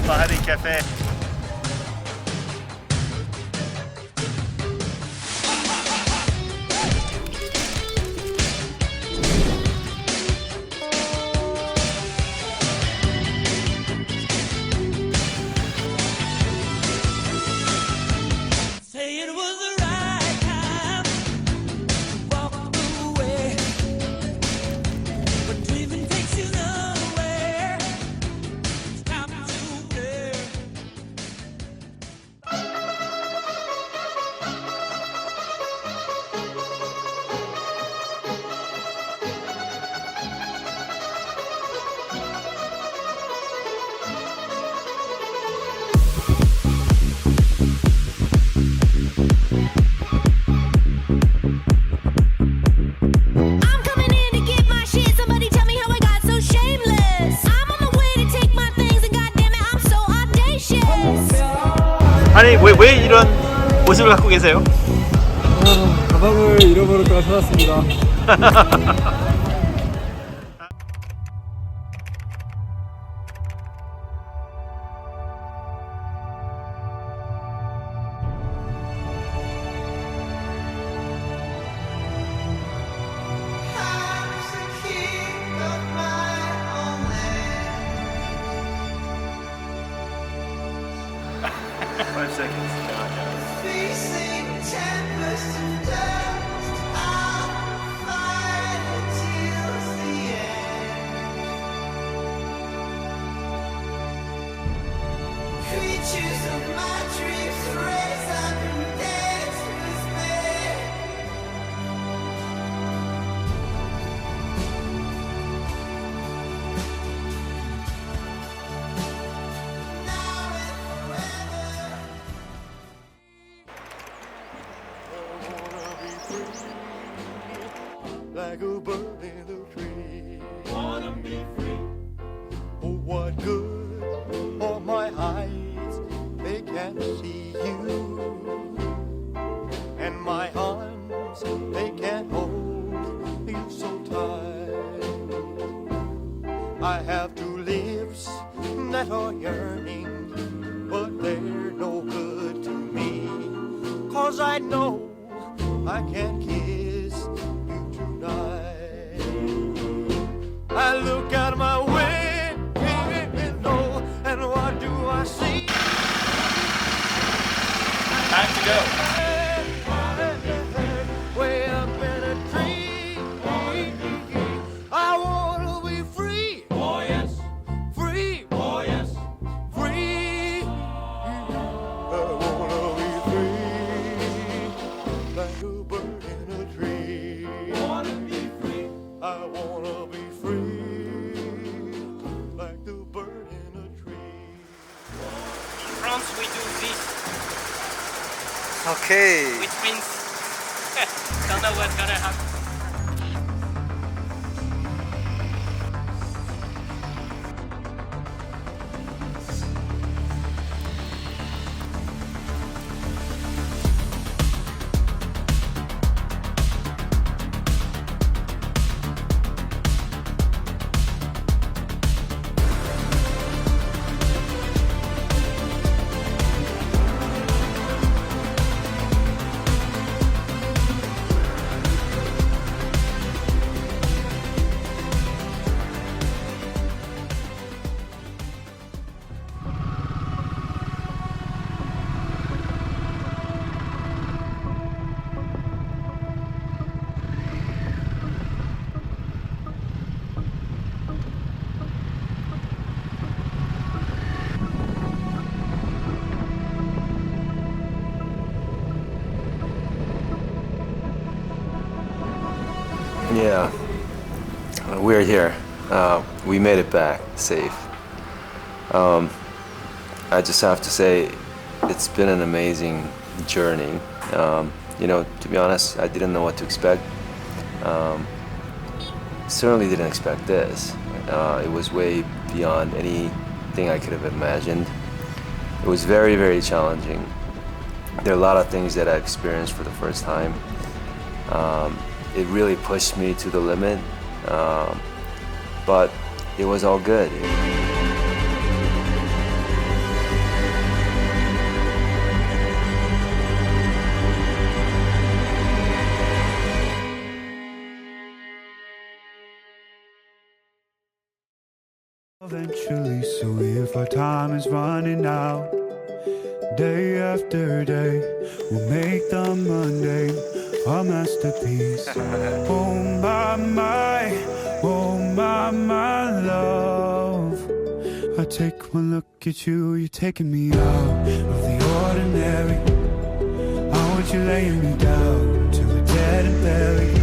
Bahari Cafe. 아니 왜 이런 모습을 갖고 계세요? 가방을 잃어버렸다가 찾았습니다. Five seconds. Facing tempest and dust, I'll fight until the end. Creatures of my dreams raise up and dance with me. Now and forever. Like a bird in a tree. Wanna be free. Oh, what good are my eyes? They can't see you. And my arms, they can't hold you so tight. I have two lips that are yearning, but they're no good to me. 'Cause I know I can't kiss you tonight. I look out my window, and what do I see? Time to go. Way up in a tree. I wanna be free. Oh yes. Free. Oh yes. Free. I wanna be free. Like a bird in a tree. Wanna be free. I wanna be free. Like the bird in a tree. In France we do this, 오케이. which means don't know what's gonna happen. Yeah, we're here. We made it back safe. I just have to say, it's been an amazing journey. You know, to be honest, I didn't know what to expect. Certainly didn't expect this. It was way beyond anything I could have imagined. It was very, very challenging. There are a lot of things that I experienced for the first time. It really pushed me to the limit, but it was all good. Eventually, so if our time is running out, day after day, we'll make the Monday a masterpiece. Oh my love. I take one look at you, you're taking me out of the ordinary. I want you laying me down to the dead and buried.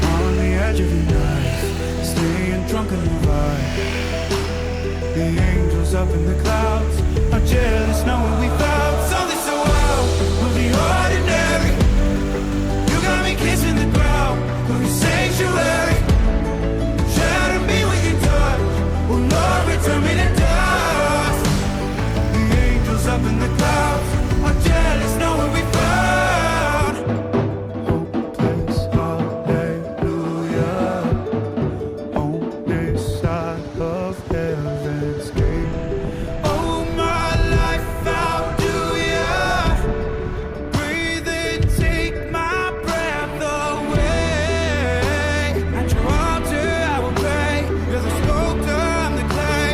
On the edge of your knife, staying drunk on the vibe. The angels up in the clouds are jealous knowing we found something so out of the ordinary. You got me kissing the ground of your sanctuary. Shatter me with your touch, oh Lord, return me to dust. The angels up in the clouds are jealous knowing we found hopeless hallelujah on this side of heaven's gate. Oh my life, how do ya breathe and take my breath away? At your altar I will pray. You're the sculptor, I'm the clay.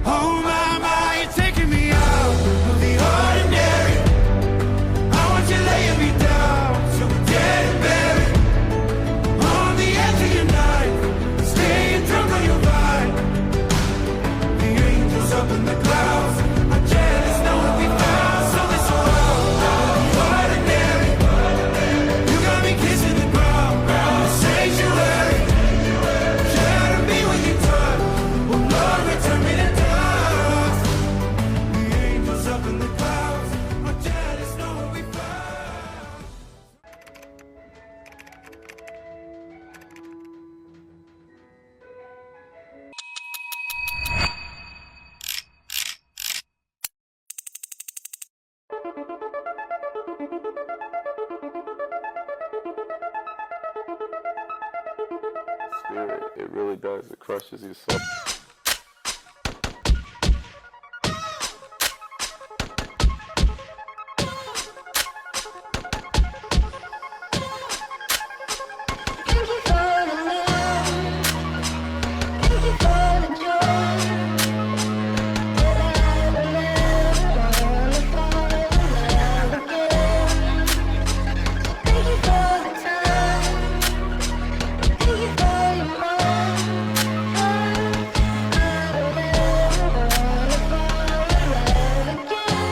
Oh my, you're taking me out of the ordinary. I want you laying me down so we're dead and buried. On the edge of your knife, staying drunk on your vine. The angels up in the clouds are jealous knowing we found something so out of the ordinary. You got me kissing the ground of the sanctuary. Shatter me with your touch, oh Lord, return me to dust. The angels up in the clouds are jealous knowing we found. Spirit, it really does. It crushes your soul. Thank you for the love. Thank you for the joy that I will never wanna fall in love again. Thank you for the time. Thank you for your love. I will never wanna fall in love again.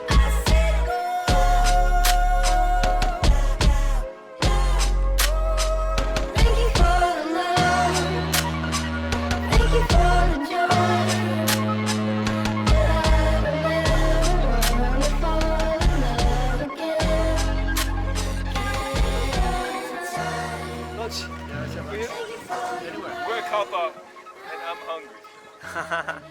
I said go. Thank you for the love. Thank you for the joy that I will never wanna fall in love again. We're Kappa and I'm hungry.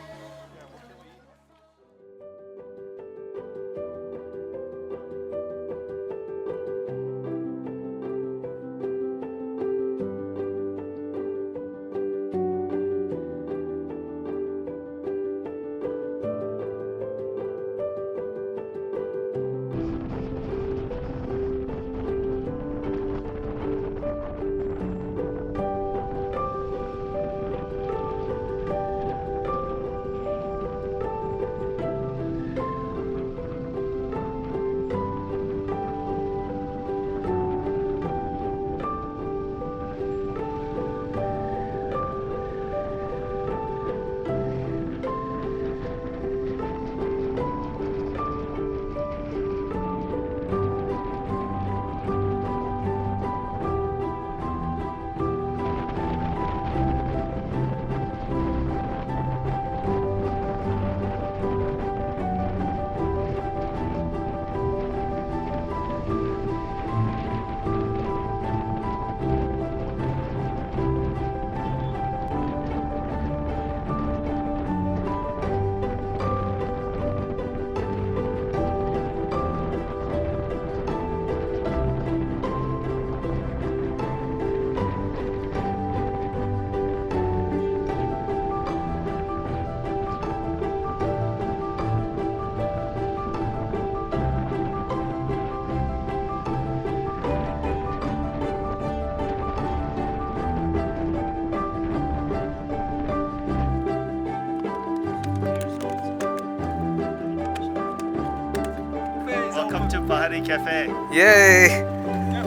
Pahari Cafe. ये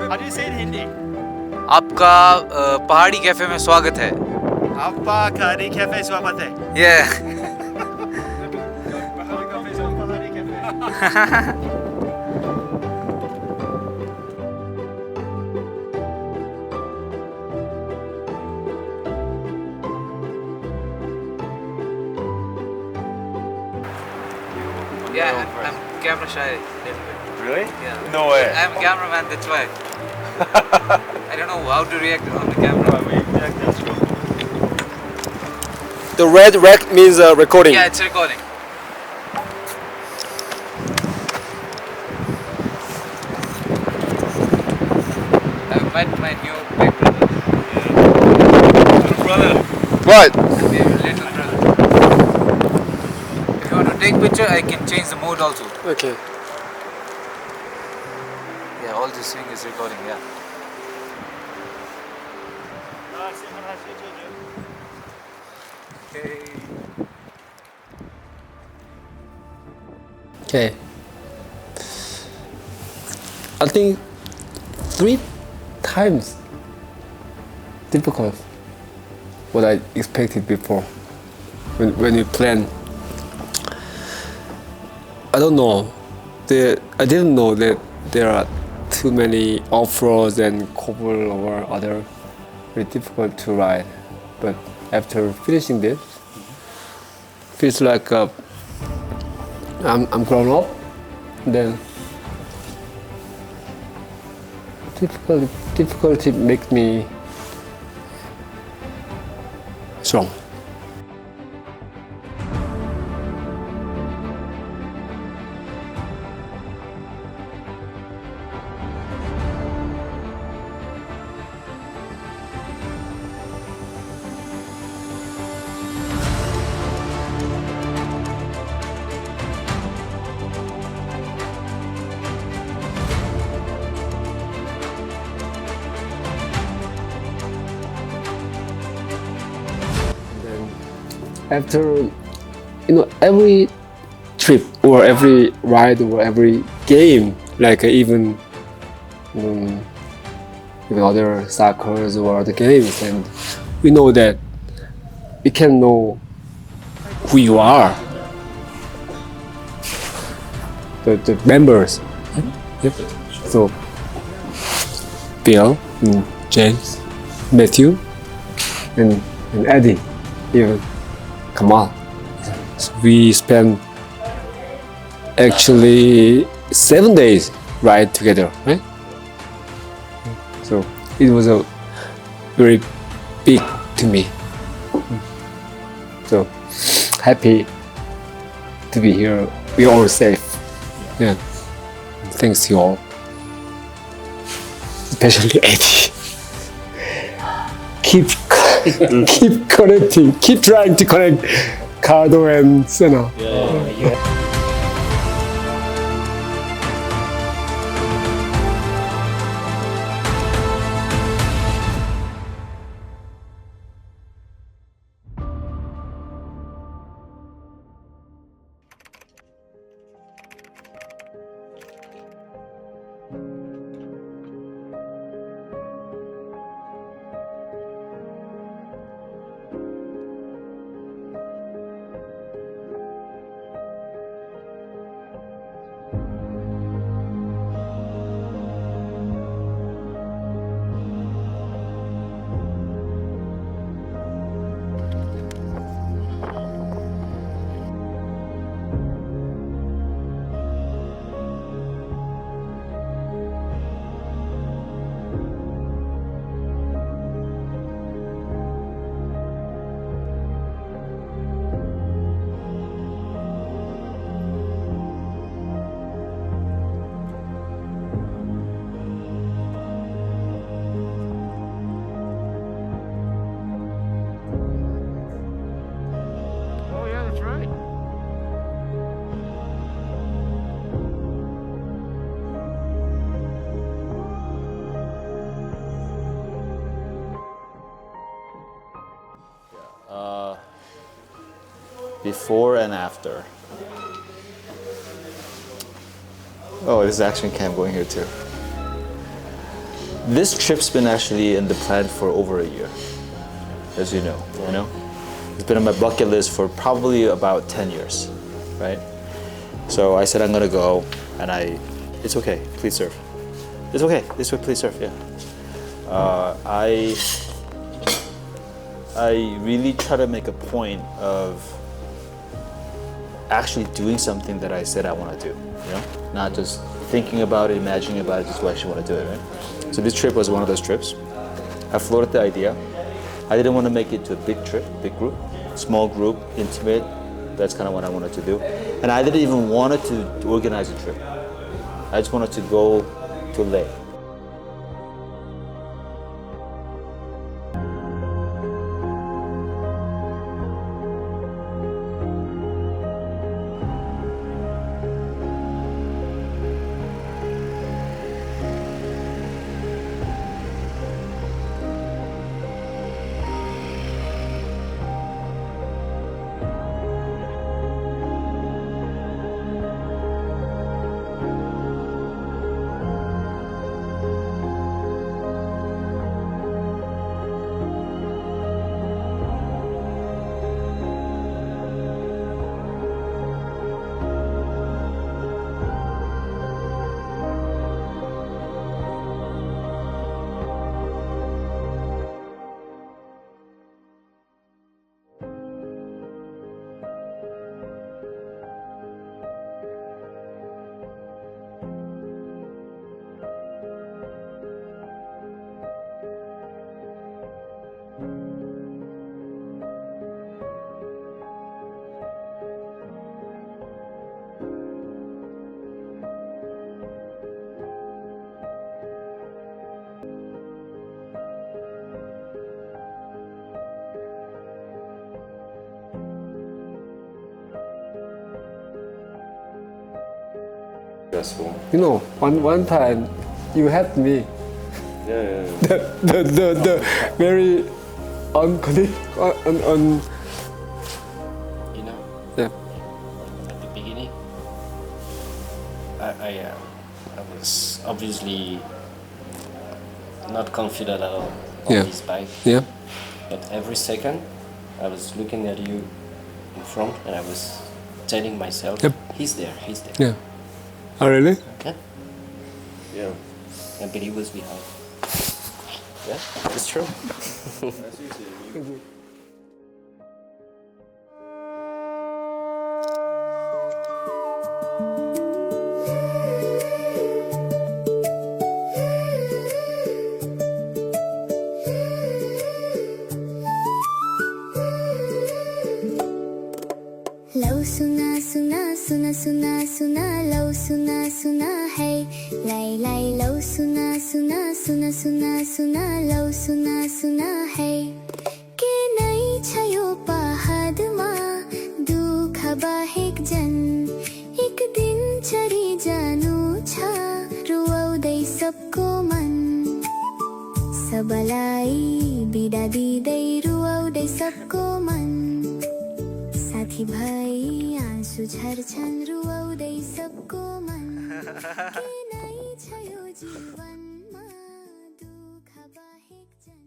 How do you say it in Hindi? आपका पहाड़ी cafe में स्वागत है. Appa Pahari Cafe स्वागत है. ये Pahari Cafe. yeah, I'm camera shy. Really? Yeah. No way. I'm a cameraman, that's why. I don't know how to react on the camera. The red rec means recording. Yeah, it's recording. I've met my new big brother. Little brother. What? Maybe little brother. If you want to take picture, I can change the mode also. Okay. Yeah, all this thing is recording, yeah. Okay. I think 3 times difficult what I expected before. When you plan, I don't know. I didn't know that there are too many off-roads and cobble or other very difficult to ride. But after finishing this, feels like I'm grown up. Then difficulty makes me strong. After every trip or every ride or every game, like even other soccer or other games, and we know that we can know who you are, the members. Yep. So Bill, James, Matthew, and Eddie, even. Come on. So we spent actually 7 days ride together, right? So it was a very big to me. So happy to be here. We're all safe. Yeah. Thanks to you all. Especially Eddie. Keep connecting, keep trying to connect Cardo and Senna. Before and after. Oh, there's action cam going here too. This trip's been actually in the plan for over a year, as you know. You know, it's been on my bucket list for probably about 10 years, right? So I said I'm gonna go, and it's okay, please serve. It's okay, this way, please serve. Yeah. I really try to make a point of actually doing something that I said I want to do, you know? Not just thinking about it, imagining about it, just I actually want to do it, right? So this trip was one of those trips. I floated the idea. I didn't want to make it to a big trip, big group, small group, intimate. That's kind of what I wanted to do. And I didn't even want to organize a trip. I just wanted to go to Leh. Stressful. You know, one time you helped me. Yeah. The very on You know, yeah. at the beginning, I was obviously not confident at all on Yeah. this bike. Yeah. But every second, I was looking at you in front, and I was telling myself, Yep. "He's there, he's there." Yeah. Oh really? Yeah. Yeah. And Billy was behind. Yeah, it's true. Love सुना सुना सुना सुना सुना love सुना सुना है लाई लाई love सुना सुना सुना सुना सुना लव सुना सुना है के नै छ यो पहाडमा दुःख बाहेक जन एक दिन चढी जानु छ रुवाउँदै सबको मन सबलाई बिदा दिँदै रुवाउँदै सबको मन साथी भाइ आँसु झर्छन् रुवाउँदै सबको मन के नै छ यो जीवनमा दुःख बाहेक जन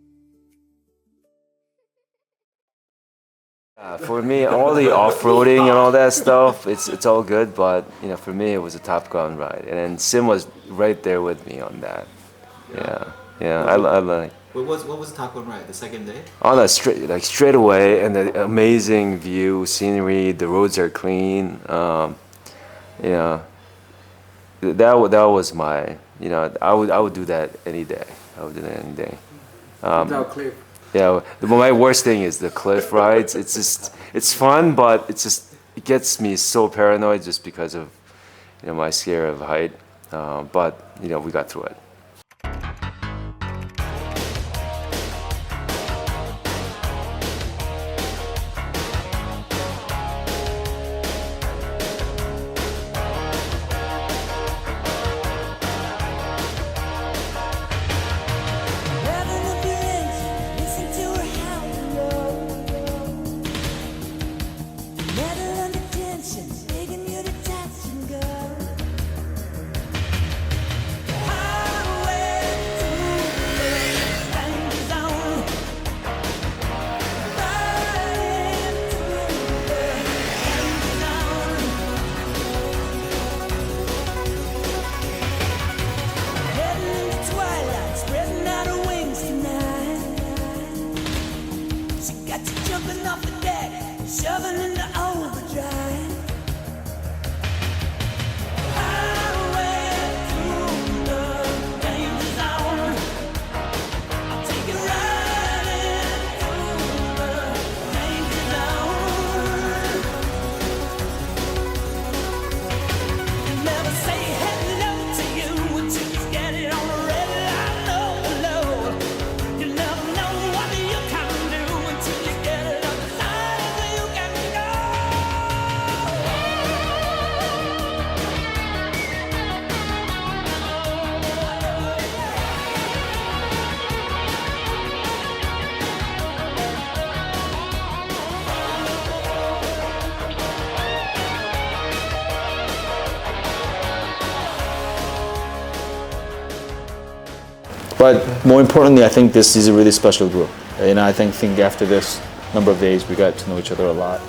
For me, all the off-roading and all that stuff, it's all good. But for me, it was a Top Gun ride, and then Sim was right there with me on that. Yeah. I like. What was the Top Gun ride? The second day? On a straight away, and the amazing view, scenery. The roads are clean. That was my. I would do that any day. I would do that any day. Without cliff. Yeah, my worst thing is the cliff rides. It's fun, but it gets me so paranoid just because of my scare of height. But we got through it. But more importantly, I think this is a really special group. And I think after this number of days, we got to know each other a lot.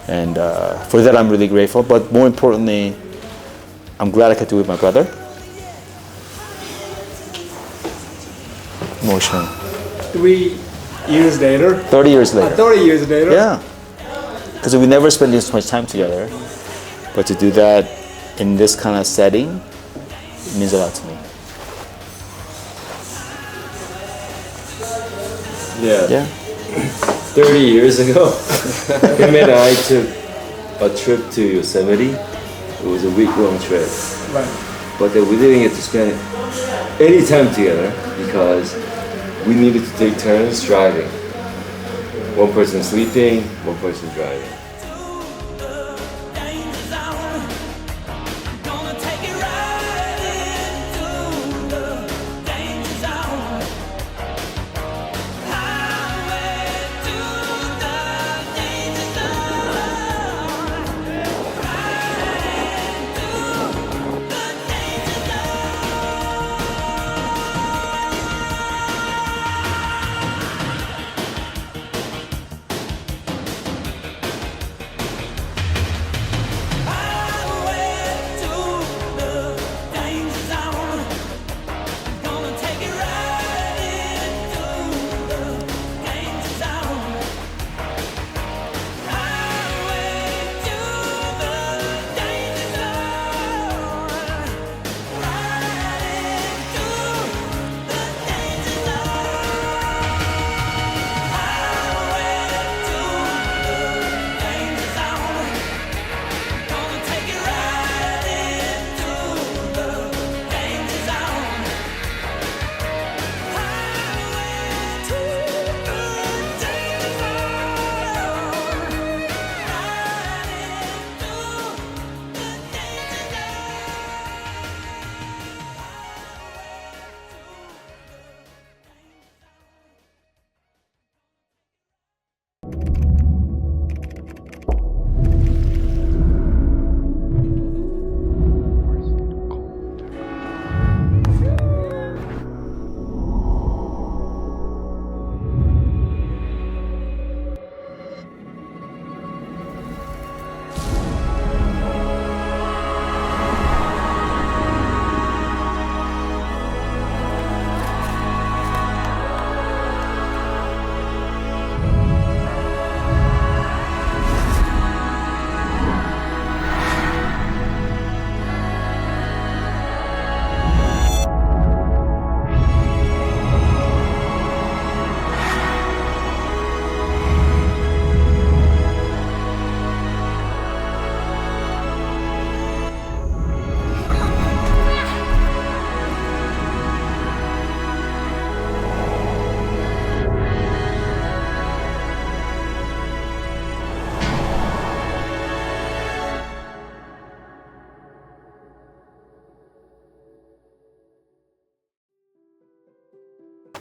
And for that, I'm really grateful. But more importantly, I'm glad I could do it with my brother. Emotional. 3 years later. 30 years later. 30 years later. Yeah. Because we never spent this much time together. But to do that in this kind of setting, it means a lot to me. Yeah. 30 years ago, him and I took a trip to Yosemite. It was a week-long trip. Right. But then we didn't get to spend any time together because we needed to take turns driving. One person sleeping, one person driving.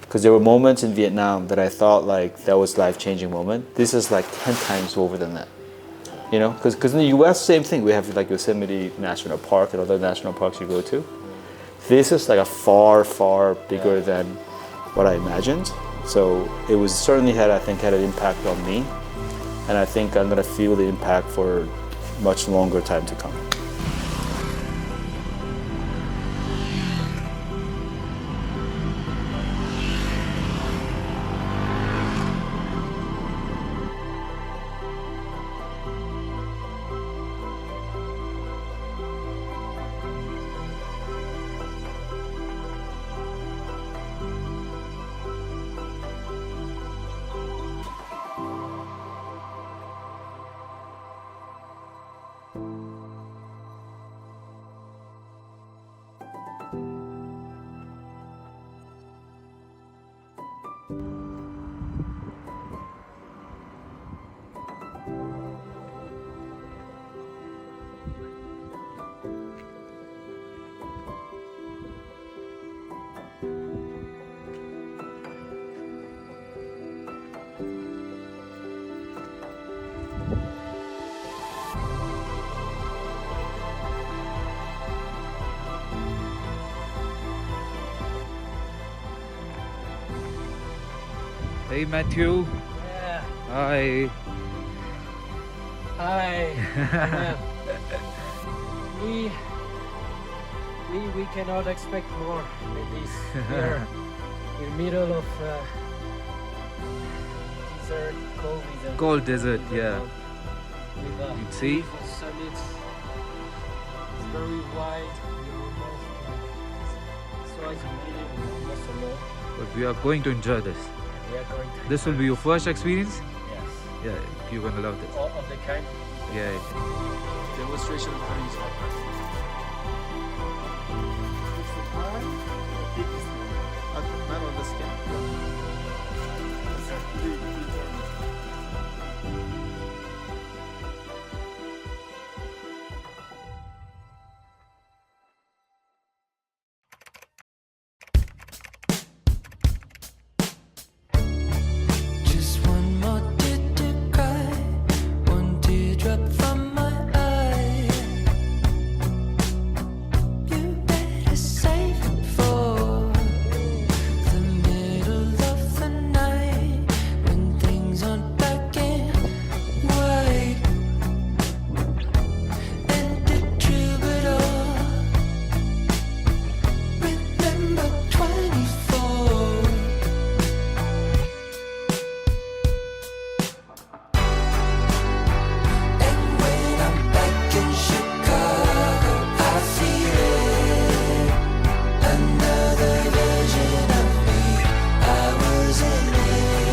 Because there were moments in Vietnam that I thought like that was life-changing moment. This is like 10 times over than that. You know, because in the US, same thing. We have like Yosemite National Park and other national parks you go to. This is like a far, far bigger than what I imagined. So it was certainly had an impact on me. And I think I'm gonna feel the impact for much longer time to come. Hey Matthew. Yeah. Hi. Hi. Well, we cannot expect more than this. We're in the middle of desert, cold desert. Cold desert, yeah. With a You see? beautiful summit. It's very wide. We're almost twice a million, almost a lot. But we are going to enjoy this. We are going to. This will be your first experience? Yes. Yeah, you're gonna love this. All of the kind. Yeah. Demonstration of how to use hot not on the scan. Just one more tear to cry, one teardrop from my eye. You better save it for the middle of the night when things aren't black and white. And the troubadour, remember 24. And when I'm back in Chicago, I feel it. Another version of me, I was in it.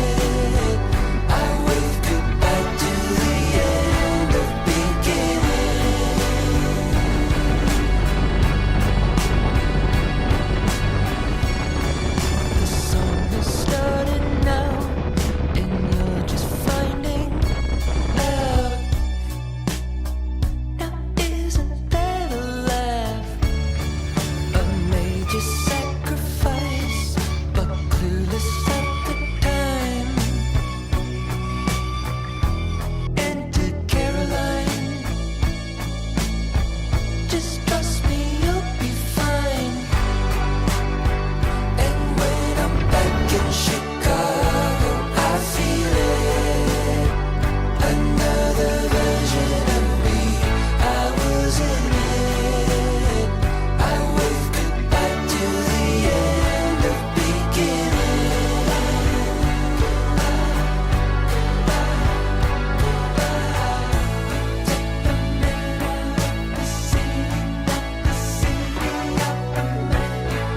I wave goodbye to the end of beginning. The song has started now, and you're just finding out. Now isn't that a laugh? A major sacrifice, but clueless at the time. And to Caroline, just trust me, you'll be fine. And when I'm back in Chicago, I feel it. Another version of me, I was in it. I wave goodbye to the end of beginning.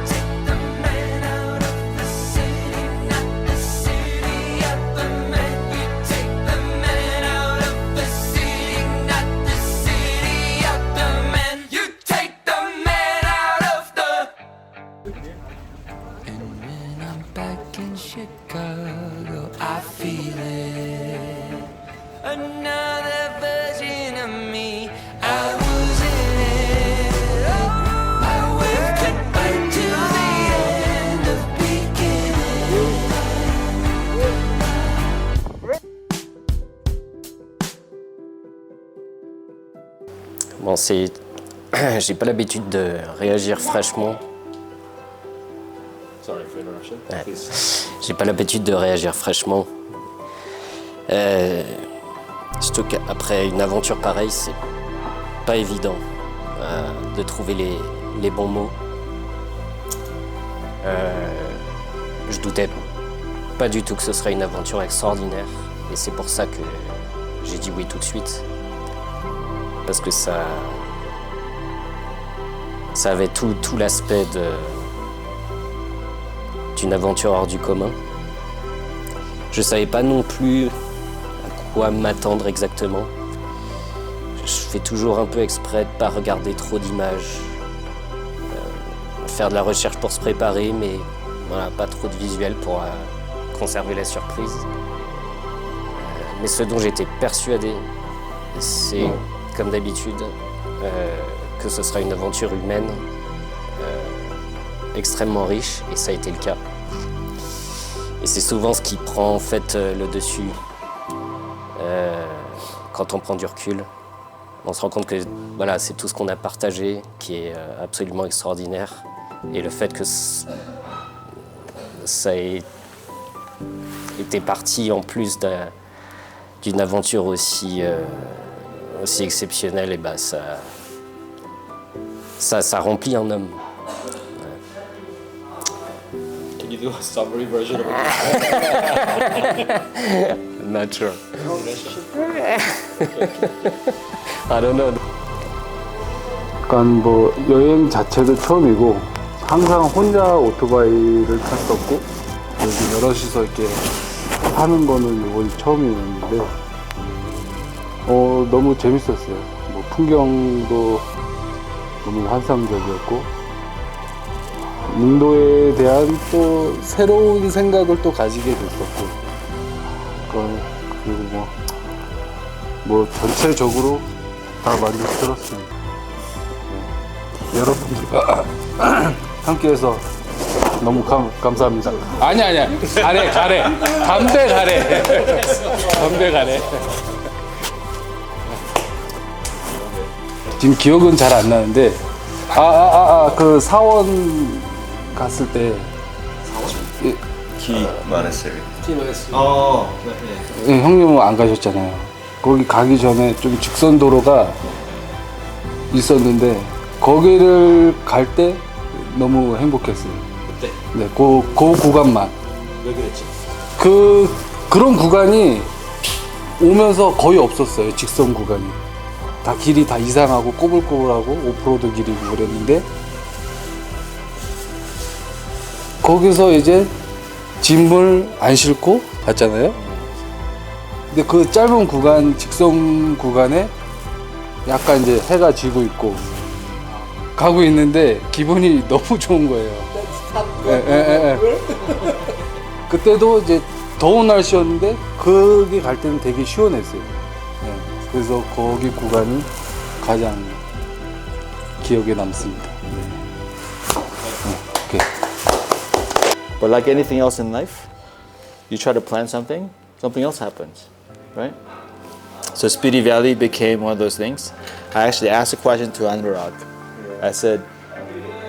Take the man out of the city, not the city of the man. Take the man out of the city, not the city of the man. You take the man out of the. And when I'm back in Chicago, I feel it. Another version of me, I was in it. Oh, I wave goodbye to the end of beginning. Bon, c'est. J'ai pas l'habitude de réagir fraîchement. Sorry for interruption. Ouais. Please. J'ai pas l'habitude de réagir fraîchement. Surtout qu'après une aventure pareille, c'est pas évident de trouver les bons mots. Je doutais pas du tout que ce serait une aventure extraordinaire. Et c'est pour ça que j'ai dit oui tout de suite. Parce que ça avait tout l'aspect d'une aventure hors du commun. Je savais pas non plus à quoi m'attendre exactement. Je fais toujours un peu exprès de pas regarder trop d'images, faire de la recherche pour se préparer, mais voilà, pas trop de visuels pour conserver la surprise. Mais ce dont j'étais persuadé, c'est, comme d'habitude, que ce sera une aventure humaine extrêmement riche, et ça a été le cas. Et c'est souvent ce qui prend en fait le dessus quand on prend du recul. On se rend compte que voilà, c'est tout ce qu'on a partagé qui est absolument extraordinaire. Et le fait que ça ait était parti en plus d'une aventure aussi exceptionnelle, et bah ça remplit un homme. Can you do a summary version of it? Not sure. I don't know. 약간 뭐 여행 자체도 처음이고 항상 혼자 오토바이를 탔었고 여기 여럿이서 이렇게 하는 거는 이번이 처음이었는데 너무 재밌었어요. 뭐 풍경도 너무 환상적이었고 인도에 대한 또 새로운 생각을 또 가지게 됐었고 그리고 뭐 전체적으로 다 만족스럽습니다. 여러분들과 함께해서 너무 감사합니다. 아니야 가래 담배 가래. 지금 기억은 잘 안 나는데 그 사원 갔을 때 Key Monastery. 네, 형님은 안 가셨잖아요. 거기 가기 전에 좀 직선 도로가 있었는데 거기를 갈 때 너무 행복했어요. 그때? 네, 그 구간만. 왜 그랬지? 그런 구간이 오면서 거의 없었어요. 직선 구간이. 다 길이 다 이상하고 꼬불꼬불하고 오프로드 길이고 그랬는데 거기서 이제 짐을 안 싣고 갔잖아요. 근데 그 짧은 구간, 직선 구간에 약간 이제 해가 지고 있고 가고 있는데 기분이 너무 좋은 거예요. 그때도 이제 더운 날씨였는데 거기 갈 때는 되게 시원했어요. 그래서 거기 구간이 가장 기억에 남습니다. 오케이. But like anything else in life, you try to plan something else happens, right? So Spiti Valley became one of those things. I actually asked a question to Anurag. I said,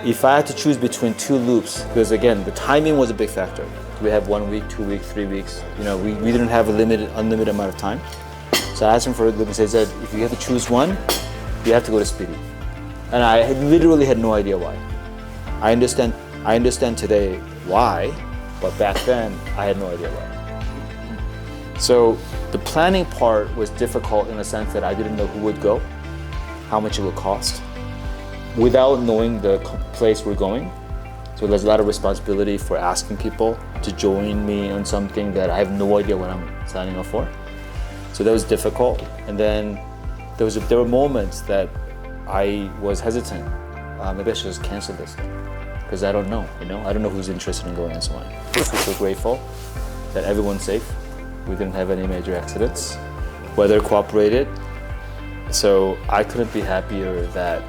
if I had to choose between two loops, because again, the timing was a big factor. We have 1 week, 2 weeks, 3 weeks. You know, we didn't have a unlimited amount of time. So I asked him for a loop and said, if you have to choose one, you have to go to Spiti. And I literally had no idea why. I understand today why, but back then I had no idea why. So the planning part was difficult in the sense that I didn't know who would go, how much it would cost, without knowing the place we're going. So there's a lot of responsibility for asking people to join me on something that I have no idea what I'm signing up for. So that was difficult. And then there were moments that I was hesitant. Maybe I should just cancel this because I don't know, I don't know who's interested in going and so on. I'm so grateful that everyone's safe. We didn't have any major accidents. Weather cooperated. So I couldn't be happier that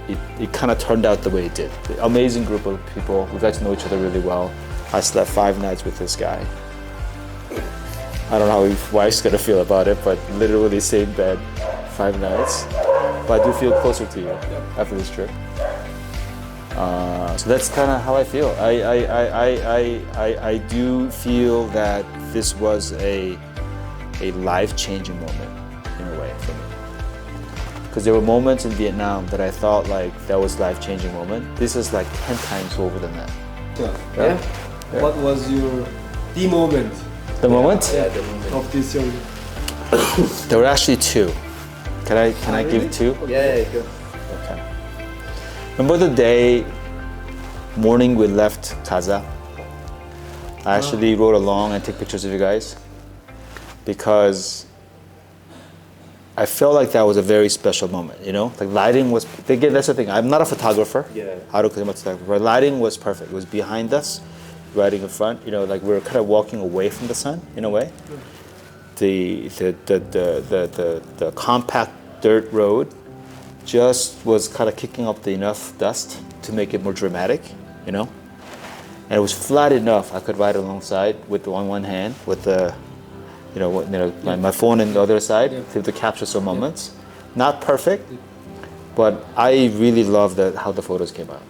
it kind of turned out the way it did. The amazing group of people. We got to know each other really well. I slept 5 nights with this guy. I don't know how his wife's gonna feel about it, but literally same bed, 5 nights. But I do feel closer to you after this trip. So that's kind of how I feel. I do feel that this was a life-changing moment in a way for me. Because there were moments in Vietnam that I thought like that was life-changing moment. This is like 10 times over than that. Yeah. What was the moment? The moment? Yeah, the moment of this journey. There were actually 2. Can I give 2? Yeah, go. Okay. Remember the day, morning we left Kaza? I actually rode along and took pictures of you guys because I felt like that was a very special moment, Like lighting was, again, that's the thing. I'm not a photographer. Yeah. I don't claim I'm a photographer. Lighting was perfect. It was behind us, riding in front. Like we were kind of walking away from the sun in a way. The compact dirt road just was kind of kicking up enough dust to make it more dramatic, And it was flat enough I could ride alongside with on one hand with the my phone on the other side to capture some moments. Not perfect, but I really loved how the photos came out.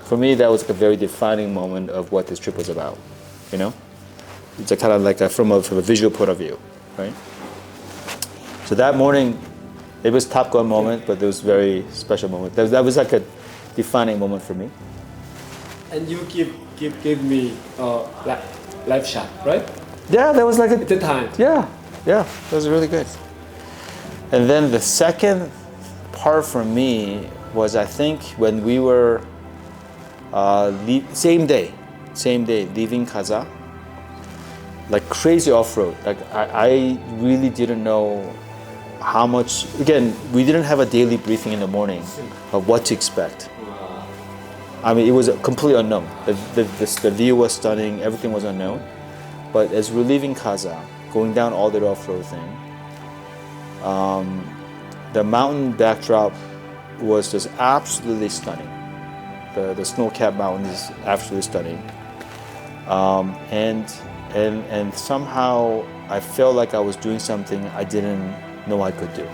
For me, that was a very defining moment of what this trip was about, it's a kind of like from a visual point of view, right? So that morning, it was Top Gun moment, but it was very special moment. That was like a defining moment for me. And you give me live shot, right? Yeah, that was like At the time. yeah, that was really good. And then the second part for me was, I think, when we were same day, leaving Kaza, like crazy off-road. Like I really didn't know how much. Again, we didn't have a daily briefing in the morning of what to expect. I mean, it was completely unknown. The view was stunning, everything was unknown. But as we're leaving Kaza, going down all the off-road thing, the mountain backdrop was just absolutely stunning. The snow-capped mountain is absolutely stunning. And somehow I felt like I was doing something I didn't know I could do.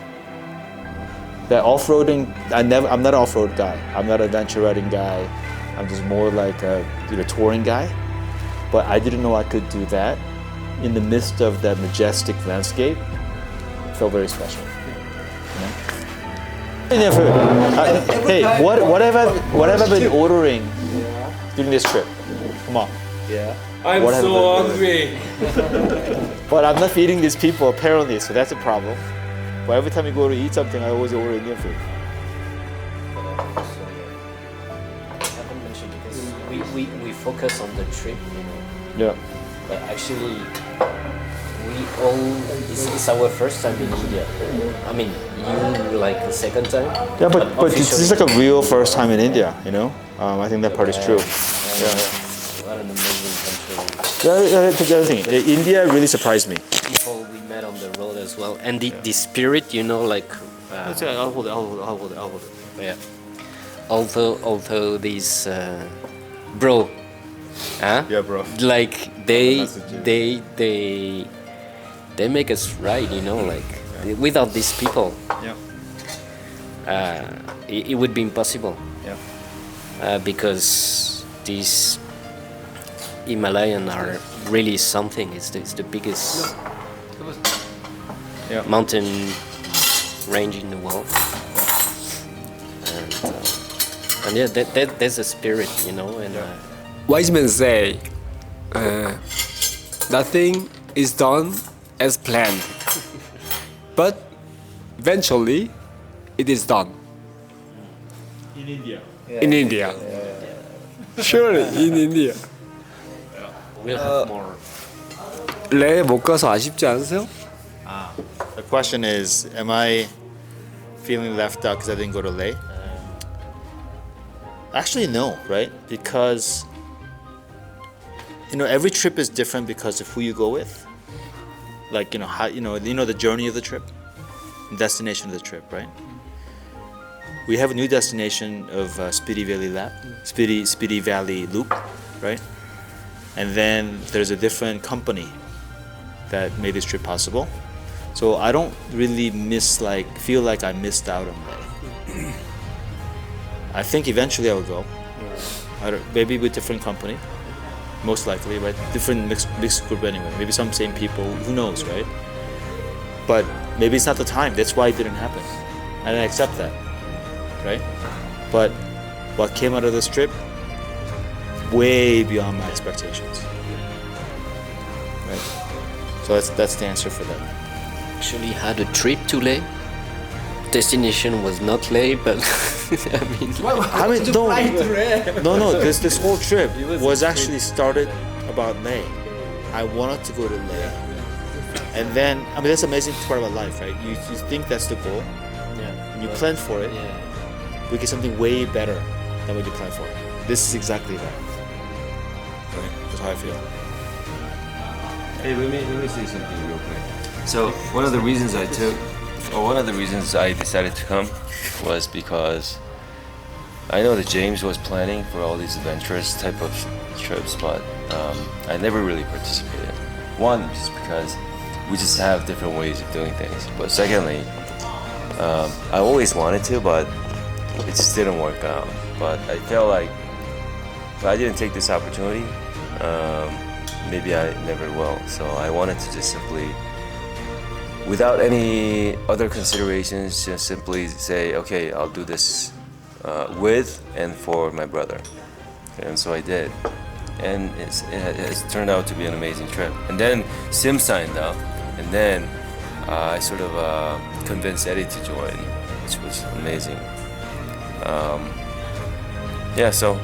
That off-roading, I'm not an off-road guy. I'm not an adventure riding guy. I'm just more like a touring guy. But I didn't know I could do that in the midst of that majestic landscape. It felt very special. Indian food. Hey, what have I been ordering during this trip? Come on. Yeah. I'm What have so you been hungry. But I'm not feeding these people apparently, so that's a problem. But every time you go to eat something, I always order Indian food. I haven't mentioned because we focus on the trip, Yeah. but actually it's our first time in India. I mean, you like the second time. Yeah, but this is like a real first time in India, I think that part is true. What an amazing country. That's the other thing. India really surprised me. People we met on the road as well, and the spirit, like. I'll hold it. Yeah. Although these bro, huh? Yeah, bro. Like they make us ride, like without these people, it would be impossible. Yeah. Because these Himalayan are really something. It's the biggest mountain range in the world. And yeah, there's a spirit, and Wise men say, nothing is done as planned, but eventually it is done. In India. In India. Surely in India. we'll have more. 레 못 가서 아쉽지 않으세요? The question is, am I feeling left out because I didn't go to Leh? Actually, no, right? Because every trip is different because of who you go with. Like how the journey of the trip, destination of the trip, right? We have a new destination of Spiti Valley Loop, right? And then there's a different company that made this trip possible. So I don't really feel like I missed out on Leh. I think eventually I will go. Maybe with different company, most likely, right? Different mixed group anyway. Maybe some same people. Who knows, right? But maybe it's not the time. That's why it didn't happen, and I accept that, right? But what came out of this trip, way beyond my expectations, right? So that's the answer for that. Actually had a trip to Leh. Destination was not Leh, but No. This whole trip was actually started about Leh. I wanted to go to Leh, and then that's the amazing part about life, right? You think that's the goal, and you plan for it. We get something way better than what you plan for. This is exactly that. Right? That's how I feel. Hey, let me say something real quick. So one of the reasons I decided to come was because I know that James was planning for all these adventurous type of trips, but I never really participated. One, just because we just have different ways of doing things. But secondly, I always wanted to, but it just didn't work out. But I felt like if I didn't take this opportunity, maybe I never will. So I wanted to just simply, without any other considerations, just simply say, okay, I'll do this with and for my brother. And so I did. And it's turned out to be an amazing trip. And then Sim signed up, and then I sort of convinced Eddie to join, which was amazing. Yeah, so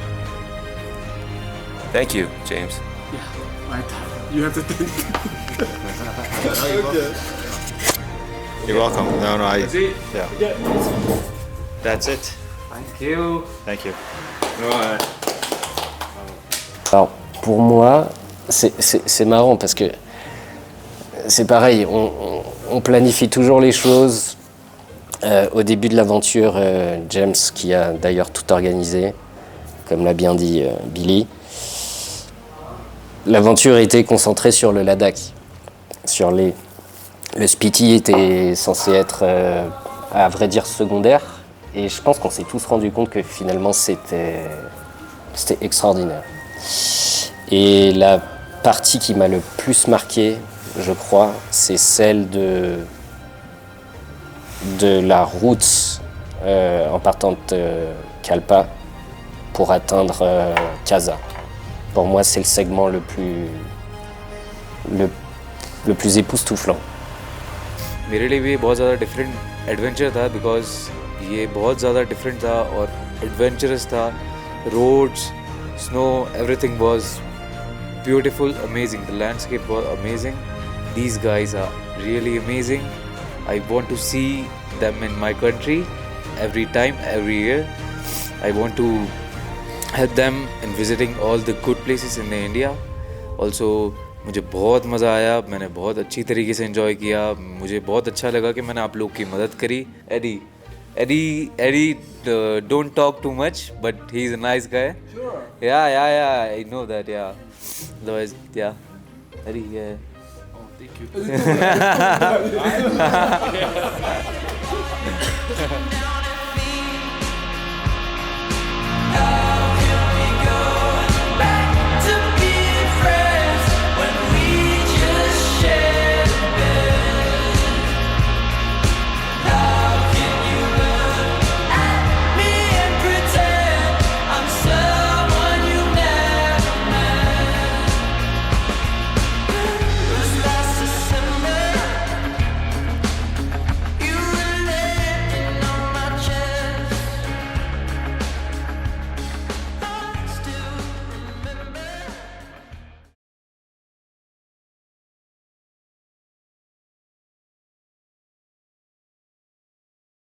thank you, James. You have to think. You're welcome. No, yeah. That's it. Thank you. Thank you. Alors, pour moi, c'est marrant parce que c'est pareil, on planifie toujours les choses. Au début de l'aventure, James, qui a d'ailleurs tout organisé, comme l'a bien dit Billy, l'aventure était concentrée sur le Ladakh. Le Spiti était censé être, à vrai dire, secondaire. Et je pense qu'on s'est tous rendu compte que finalement c'était extraordinaire. Et la partie qui m'a le plus marqué, je crois, c'est celle de la route en partant de Kalpa pour atteindre Kasa. Pour moi, c'est le segment le plus époustouflant. मेरे लिए भी ये बहुत ज़्यादा different adventure था because ये बहुत ज़्यादा डिफरेंट था और एडवेंचरस था. Roads, snow, everything was beautiful, amazing. The landscape was amazing. These guys are really amazing. I want to see them in my country every time, every year. I want to help them in visiting all the good places in India. Also, मुझे बहुत मज़ा आया, मैंने बहुत अच्छी तरीके से enjoy किया. मुझे बहुत अच्छा लगा कि मैंने आप लोग की मदद करी. Eddie, don't talk too much, but he's a nice guy. Sure. Yeah, I know that. Yeah. Otherwise, yeah. Eddie, yeah. Oh, thank you.